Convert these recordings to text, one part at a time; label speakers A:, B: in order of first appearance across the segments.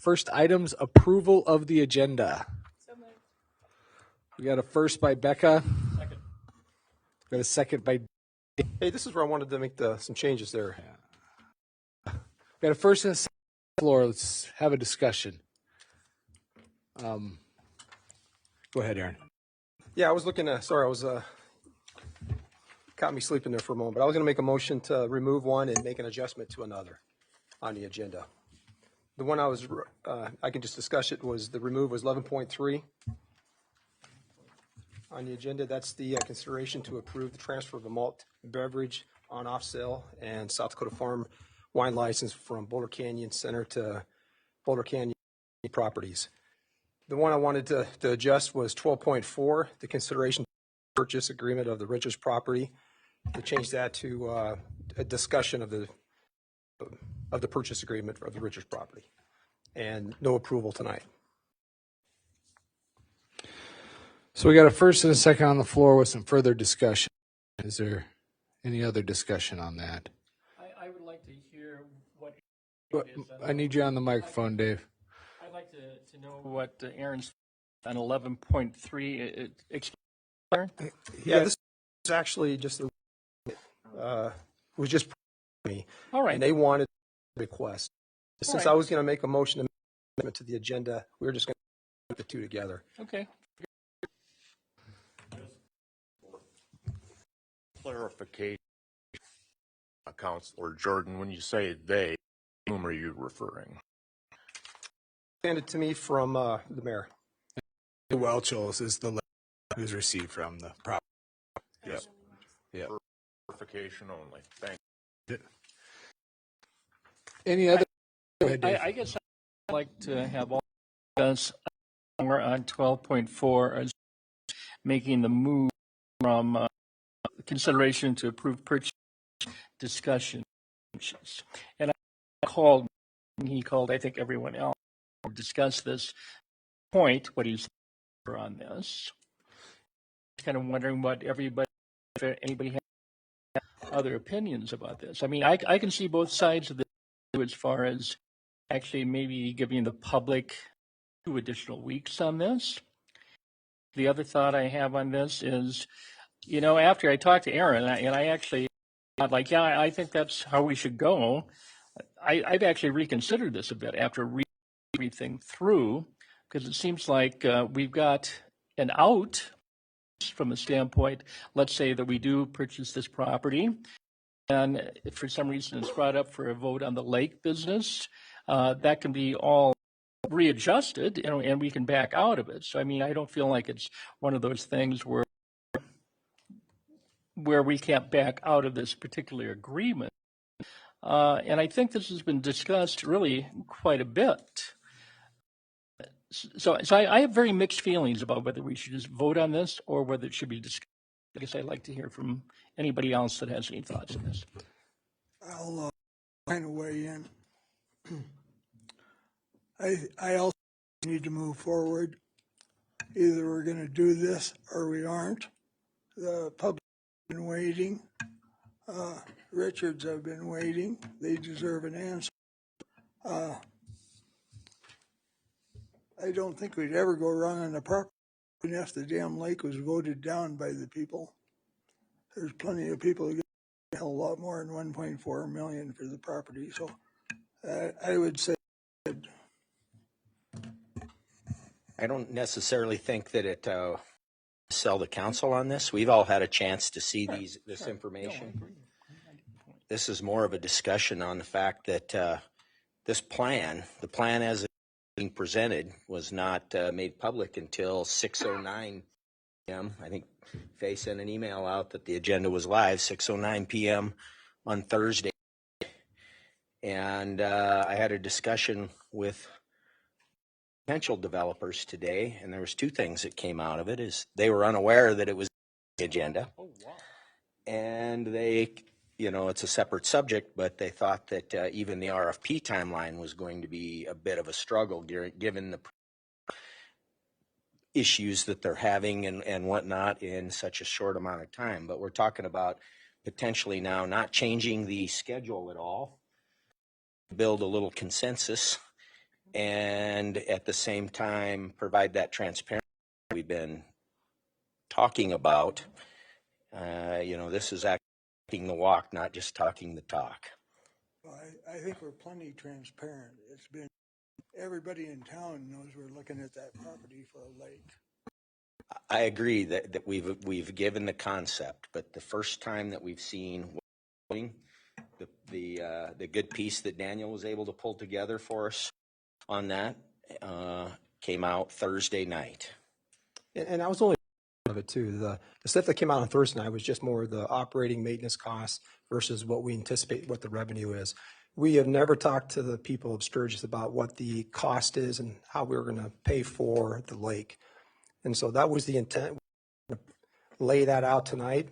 A: First items, approval of the agenda.
B: So moved.
A: We got a first by Becca.
B: Second.
A: Got a second by.
C: Hey, this is where I wanted to make some changes there.
A: Got a first and a second on the floor. Let's have a discussion. Go ahead, Aaron.
C: Yeah, I was looking at, sorry, I was, caught me sleeping there for a moment, but I was going to make a motion to remove one and make an adjustment to another on the agenda. The one I can just discuss it, was the remove was 11.3 on the agenda. That's the consideration to approve the transfer of a malt beverage on off sale and South Dakota Farm wine license from Boulder Canyon Center to Boulder Canyon Properties. The one I wanted to adjust was 12.4, the consideration purchase agreement of the Richards property. To change that to a discussion of the purchase agreement of the Richards property, and no approval tonight.
A: So we got a first and a second on the floor with some further discussion. Is there any other discussion on that?
B: I would like to hear what.
A: I need you on the microphone, Dave.
B: I'd like to know what Aaron's on 11.3.
C: Yeah, this is actually just was just me.
B: All right.
C: And they wanted a request. Since
B: right.
C: I was going to make a motion amendment to the agenda, we were just going to put the two together.
B: Okay.
D: Clarification, Councilor Jordan, when you say they, whom are you referring?
C: Handed to me from the mayor.
A: Welchels is the letter who's received from the property.
D: Yep.
A: Yeah.
D: Clarification only. Thank you.
A: Any other? Go ahead, Dave.
B: I guess I'd like to have all of us more on 12.4 as making the move from consideration to approve purchase discussion. And he called, I think, everyone else to discuss this point, what he's on this. Kind of wondering what if anybody has other opinions about this. I mean, I can see both sides of this as far as actually maybe giving the public 2 additional weeks on this. The other thought I have on this is, after I talked to Aaron, and I actually thought, I think that's how we should go. I've actually reconsidered this a bit after reading everything through, because it seems like we've got an out from a standpoint, let's say that we do purchase this property, and if for some reason it's brought up for a vote on the lake business, that can be all readjusted, and we can back out of it. So, I mean, I don't feel like it's one of those things where we can't back out of this particular agreement. And I think this has been discussed really quite a bit. So I have very mixed feelings about whether we should just vote on this or whether it should be discussed. I guess I'd like to hear from anybody else that has any thoughts on this.
E: I'll kind of weigh in. I also need to move forward. Either we're going to do this or we aren't. The public have been waiting. Richards have been waiting. They deserve an answer. I don't think we'd ever go wrong on the property even if the damn lake was voted down by the people. There's plenty of people who get a hell of a lot more than 1.4 million for the property. So I would say
F: I don't necessarily think that it sell the council on this. We've all had a chance to see this information. This is more of a discussion on the fact that the plan as it's being presented was not made public until 6:09 p.m. I think Faye sent an email out that the agenda was live 6:09 p.m. on Thursday. And I had a discussion with potential developers today, and there was 2 things that came out of it. Is they were unaware that it was the agenda. Oh, wow. And they, it's a separate subject, but they thought that even the RFP timeline was going to be a bit of a struggle given the issues that they're having and whatnot in such a short amount of time. But we're talking about potentially now not changing the schedule at all, build a little consensus and at the same time provide that transparency we've been talking about. This is acting the walk, not just talking the talk.
E: Well, I think we're plenty transparent. It's been, everybody in town knows we're looking at that property for a lake.
F: I agree that we've given the concept, but the first time that we've seen the good piece that Daniel was able to pull together for us on that came out Thursday night.
C: And I was only of it too. The stuff that came out on Thursday night was just more the operating maintenance costs versus what we anticipate what the revenue is. We have never talked to the people of Sturgis about what the cost is and how we were going to pay for the lake. And so that was the intent. Lay that out tonight,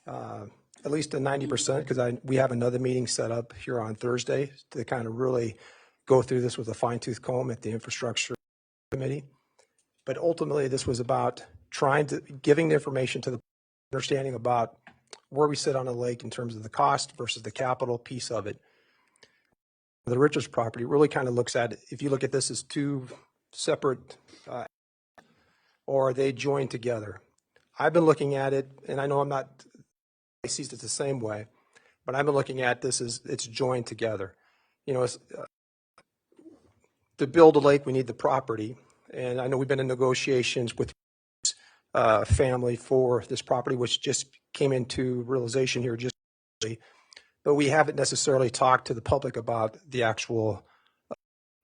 C: at least to 90%, because we have another meeting set up here on Thursday to kind of really go through this with a fine-tooth comb at the infrastructure committee. But ultimately, this was about giving the information to the understanding about where we sit on the lake in terms of the cost versus the capital piece of it. The Richards property really kind of looks at, if you look at this as two separate, or are they joined together? I've been looking at it, and I know I sees it the same way, but I've been looking at this as it's joined together. To build a lake, we need the property. And I know we've been in negotiations with family for this property, which just came into realization here just recently. But we haven't necessarily talked to the public about the actual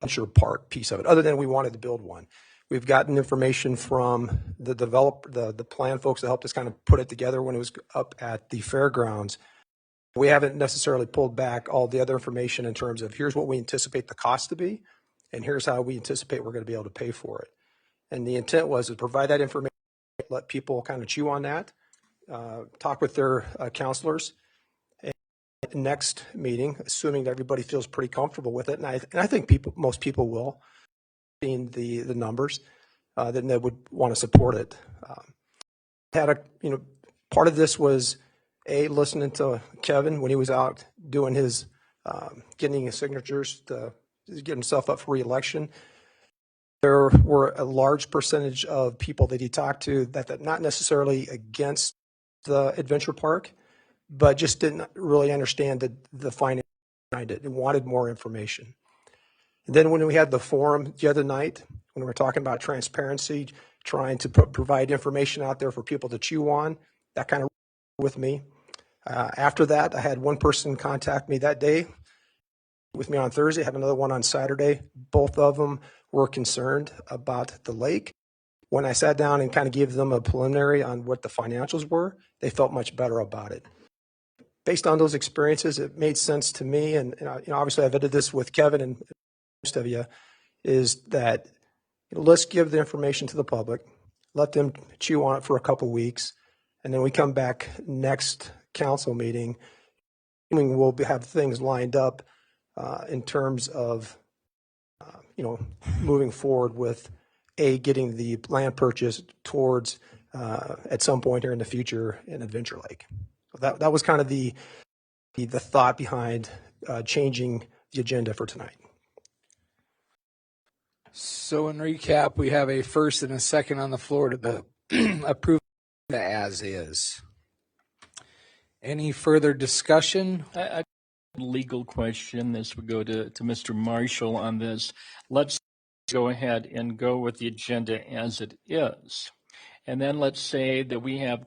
C: adventure park piece of it, other than we wanted to build one. We've gotten information from the the plan folks that helped us kind of put it together when it was up at the fairgrounds. We haven't necessarily pulled back all the other information in terms of here's what we anticipate the cost to be, and here's how we anticipate we're going to be able to pay for it. And the intent was to provide that information, let people kind of chew on that, talk with their counselors. And next meeting, assuming that everybody feels pretty comfortable with it, and I think most people will, seeing the numbers, then they would want to support it. Part of this was listening to Kevin when he was out doing his getting his signatures to get himself up for re-election. There were a large percentage of people that he talked to that not necessarily against the adventure park, but just didn't really understand the finance behind it and wanted more information. And then when we had the forum the other night, when we were talking about transparency, trying to provide information out there for people to chew on, that kind of with me. After that, I had one person contact me that day with me on Thursday. I had another one on Saturday. Both of them were concerned about the lake. When I sat down and kind of gave them a preliminary on what the financials were, they felt much better about it. Based on those experiences, it made sense to me, and obviously I vetted this with Kevin and most of you, is that let's give the information to the public, let them chew on it for a couple weeks, and then we come back next council meeting, and we'll have things lined up in terms of moving forward with getting the land purchase towards at some point here in the future in Adventure Lake. So that was kind of the thought behind changing the agenda for tonight.
A: So in recap, we have a first and a second on the floor to approve the as is. Any further discussion?
B: I legal question. This would go to Mr. Marshall on this. Let's go ahead and go with the agenda as it is. And then let's say that we have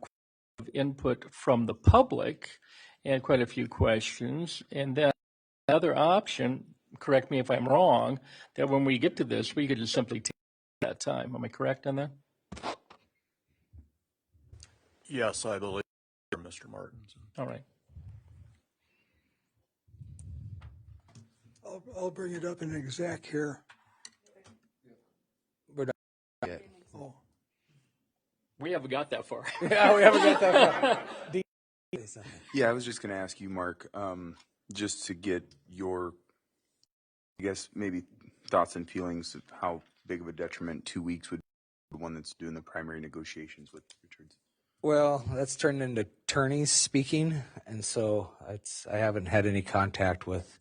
B: input from the public and quite a few questions. And then another option, correct me if I'm wrong, that when we get to this, we could just simply take that time. Am I correct on that?
D: Yes, I believe, Mr. Martin.
B: All right.
E: I'll bring it up in exec here.
A: We're not yet.
E: Oh,
B: We haven't got that far.
A: Yeah, we haven't got that far.
G: Yeah, I was just going to ask you, Mark, just to get your, I guess, maybe thoughts and feelings of how big of a detriment 2 weeks would be to the one that's doing the primary negotiations with Richards.
A: Well, that's turned into attorneys speaking, and so I haven't had any contact with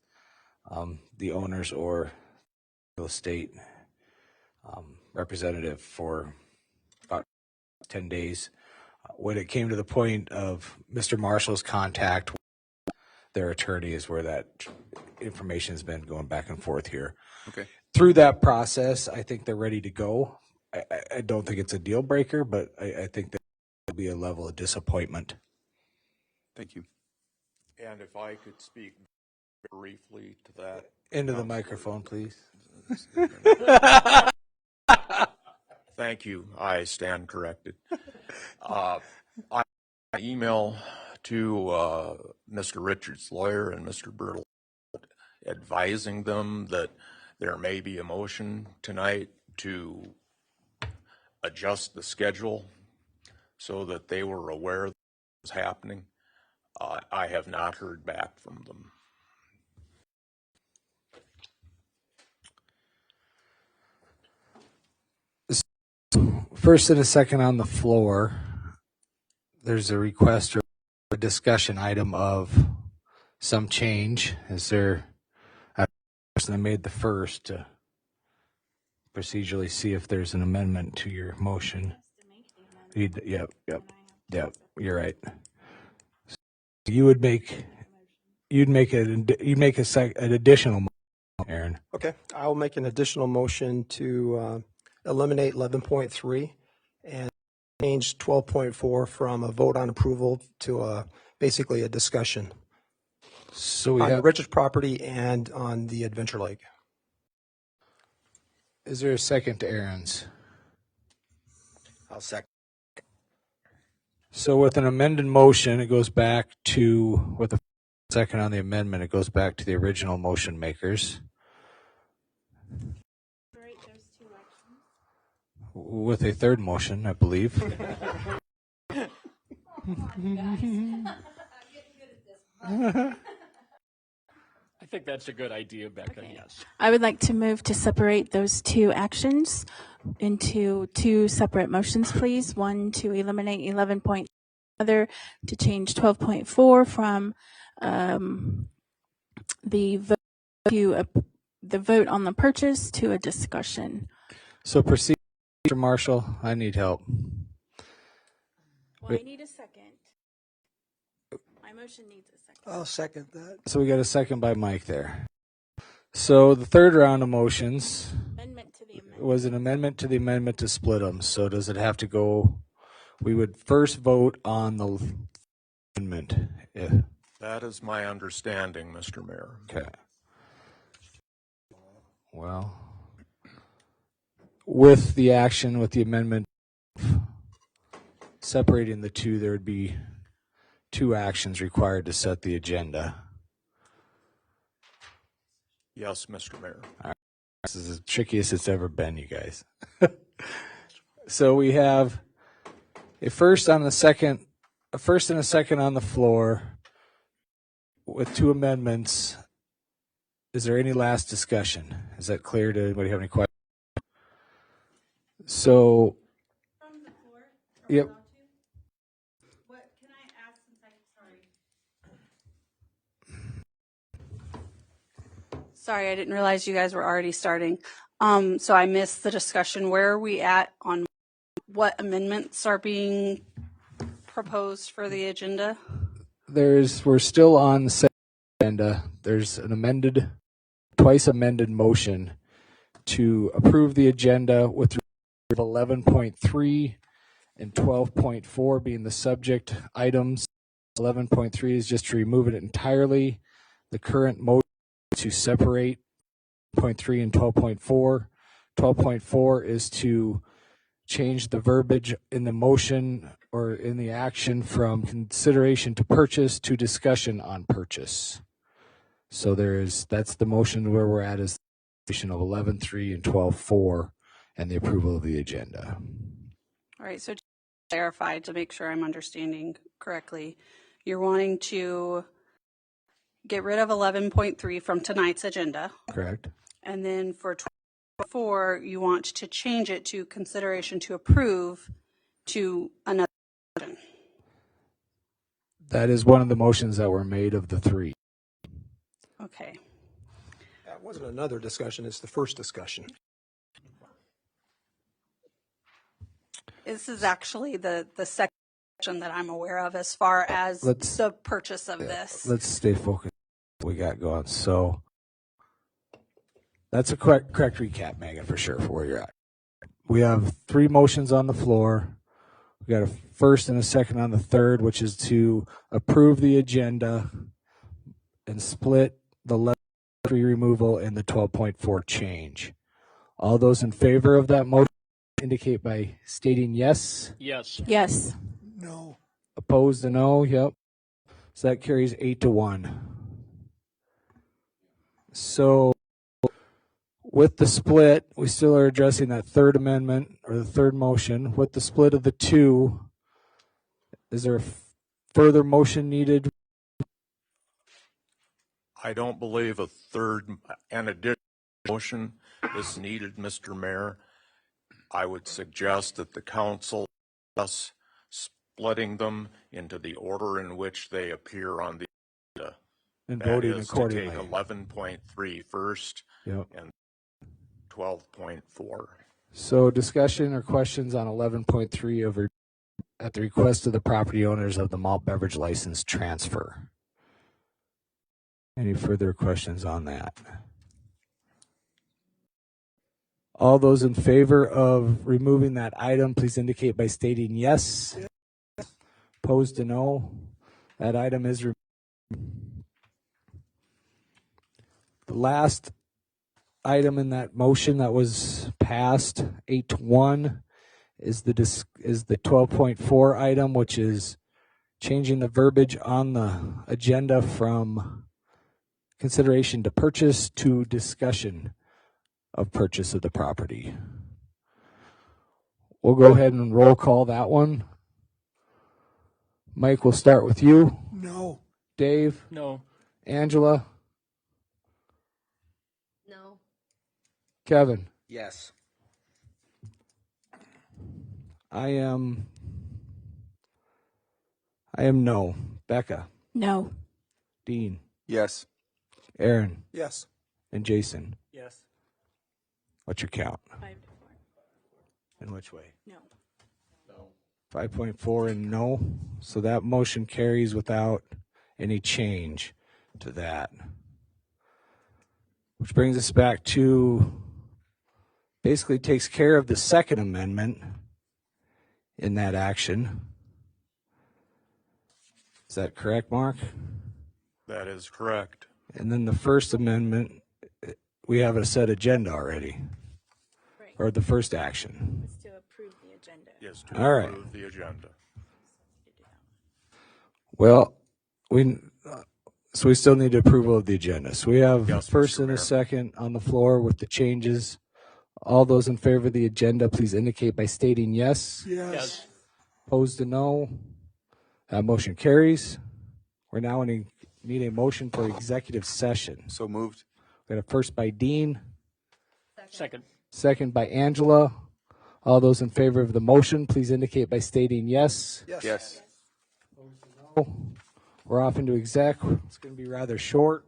A: the owners or real estate representative for about 10 days. When it came to the point of Mr. Marshall's contact with their attorney is where that information has been going back and forth here.
G: Okay.
A: Through that process, I think they're ready to go. I don't think it's a deal breaker, but I think that will be a level of disappointment.
G: Thank you.
D: And if I could speak briefly to that.
A: Into the microphone, please.
D: Thank you. I stand corrected. I email to Mr. Richards' lawyer and Mr. Bertle advising them that there may be a motion tonight to adjust the schedule so that they were aware that it was happening. I have not heard back from them.
A: First and a second on the floor, there's a request or a discussion item of some change. Is there a person that made the first to procedurally see if there's an amendment to your motion? Yep, you're right. You'd make an additional motion, Aaron.
C: Okay, I'll make an additional motion to eliminate 11.3 and change 12.4 from a vote on approval to basically a discussion
A: So we
C: on the
A: have.
C: Richards property and on the Adventure Lake.
A: Is there a second to Aaron's?
F: I'll second.
A: So with an amended motion, it goes back to, with a second on the amendment, it goes back to the original motion makers. With a third motion, I believe.
B: I think that's a good idea, Becca, yes.
H: I would like to move to separate those two actions into two separate motions, please. One to eliminate 11 point, other to change 12.4 from the vote to the vote on the purchase to a discussion.
A: So proceed, Mr. Marshall. I need help.
H: Well, I need a second. My motion needs a second.
E: I'll second that.
A: So we got a second by Mike there. So the third round of motions
H: Amendment to the amendment.
A: was an amendment to the amendment to split them. So does it have to go? We would first vote on the amendment. Yeah.
D: That is my understanding, Mr. Mayor.
A: Okay. Well, with the action, with the amendment separating the two, there would be two actions required to set the agenda.
D: Yes, Mr. Mayor.
A: This is the trickiest it's ever been, you guys. So we have a first and a second on the floor with two amendments. Is there any last discussion? Is that clear to anybody have any questions? So,
I: From the floor?
A: Yep.
I: What can I ask since sorry, I didn't realize you guys were already starting. So I missed the discussion. Where are we at on what amendments are being proposed for the agenda?
A: we're still on the second agenda. There's an twice amended motion to approve the agenda with 11.3 and 12.4 being the subject items. 11.3 is just to remove it entirely. The current motion is to separate 0.3 and 12.4. 12.4 is to change the verbiage in the motion or in the action from consideration to purchase to discussion on purchase. So that's the motion where we're at is the motion of 11.3 and 12.4 and the approval of the agenda.
I: All right, so to clarify, to make sure I'm understanding correctly, you're wanting to get rid of 11.3 from tonight's agenda,
A: Correct?
I: and then for 12.4, you want to change it to consideration to approve to another motion.
A: That is one of the motions that were made of the three.
I: Okay.
C: wasn't another discussion, it's the first discussion.
I: This is actually the section that I'm aware of as far as
A: Let's-
I: the purchase of this.
A: Let's stay focused. We got going. So that's a correct recap, Megan, for sure, for where you're at. We have 3 motions on the floor. We got a first and a second on the third, which is to approve the agenda and split the 11.3 removal and the 12.4 change. All those in favor of that motion indicate by stating yes.
B: Yes.
H: Yes.
E: No.
A: Opposed, a no. Yep. So that carries 8-1. So with the split, we still are addressing that third amendment or the third motion. With the split of the 2, is there a further motion needed?
D: I don't believe a third and additional motion is needed, Mr. Mayor. I would suggest that the council us splitting them into the order in which they appear on the agenda.
A: And
D: That
A: voting
D: is to
A: accordingly.
D: take 11.3 first
A: Yep.
D: and 12.4.
A: So discussion or questions on 11.3 over at the request of the property owners of the malt beverage license transfer. Any further questions on that? All those in favor of removing that item, please indicate by stating yes. Opposed to no. That item is removed. The last item in that motion that was passed, 8-1, is the 12.4 item, which is changing the verbiage on the agenda from consideration to purchase to discussion of purchase of the property. We'll go ahead and roll call that one. Mike, we'll start with you.
E: No.
A: Dave,
B: No.
A: Angela,
I: No.
A: Kevin.
F: Yes.
A: I am no. Becca,
H: No.
A: Dean,
G: Yes.
A: Aaron,
C: Yes.
A: and Jason.
B: Yes.
A: What's your count?
H: 5-4.
A: In which way?
H: No.
A: 5.4 and no. So that motion carries without any change to that. Which brings us back to basically takes care of the second amendment in that action. Is that correct, Mark?
D: That is correct.
A: And then the First Amendment, we have a set agenda already,
H: Right.
A: or the first action.
H: It's to approve the agenda.
D: Is to
A: All right.
D: approve the agenda.
A: Well, so we still need approval of the agenda. So we have
D: Yes,
A: first
D: Mr.
A: and a
D: Mayor.
A: second on the floor with the changes. All those in favor of the agenda, please indicate by stating yes.
E: Yes.
B: Yes.
A: Opposed to no. That motion carries. We're now need a motion for executive session.
G: So moved.
A: We got a first by Dean,
B: Second.
A: second by Angela. All those in favor of the motion, please indicate by stating yes.
G: Yes.
A: We're off into exec. It's going to be rather short.